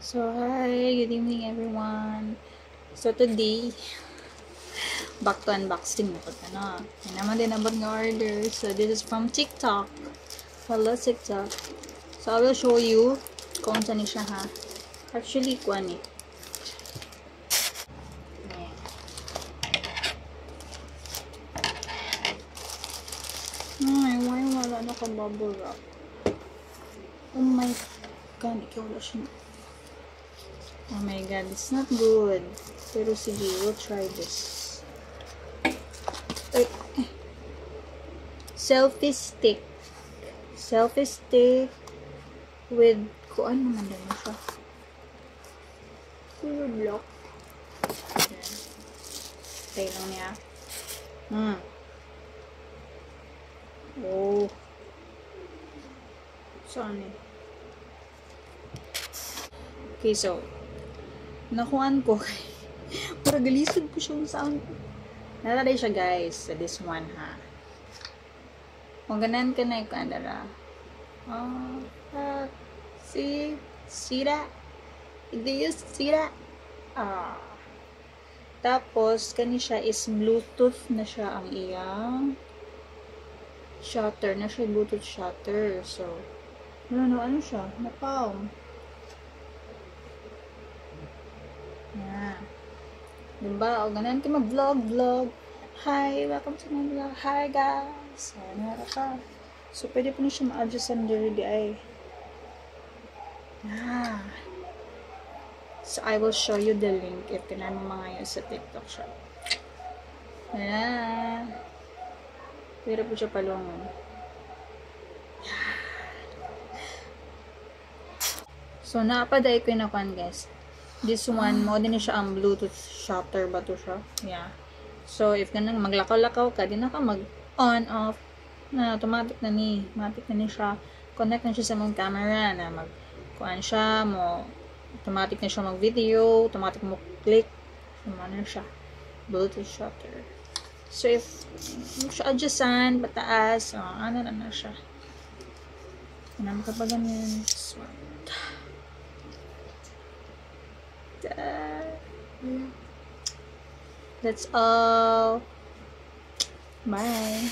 So, hi, good evening everyone. So, today, back to unboxing na po na. Yan naman din abot ng order. So, this is from TikTok. Hello, TikTok. So, I will show you kung saan siya ha. Actually, kuwan eh. Ay, why wala na kang bubble wrap? Oh my god, ikaw wala siya. Oh my god, it's not good. Pero sige, we'll try this. Ay. Selfie stick. Selfie stick with, kuan naman din siya. Color block. Okay lang niya. Oh. Saan eh? Okay, so, nakuhaan ko. Para galisod ko siya saan. Nalala siya guys, sa this one ha. Kung ganan ka na yung kandara. See that? Do you see that? Tapos, kani siya is Bluetooth na siya ang iyang shutter. Na siya Bluetooth shutter. So, ano siya? Napalm. Yeah. Diba? O, ganun ka mag-vlog. Hi, welcome to my vlog. Hi, guys. Ayan, ka. So, pwede po na siya ma-adjust under the eye. Yeah. So, I will show you the link if tinanong mga yun sa TikTok shop. Ayan. Pwede po siya palungon. Yeah. So, naapaday ko yung nakuhan, guys. This one, mo din siya ang Bluetooth shutter ba to siya? Yeah. So, if ganang maglakaw-lakaw ka, di na ka mag-on, off, na automatic na ni. Automatic na ni siya. Connect na siya sa mong camera na mag-kuhan siya, automatic na siya mag-video, automatic mo click. So, ano siya? Bluetooth shutter. So, if siya adjustan, pataas, ano na siya. Ano ka pa ganyan? So, that's all. Bye.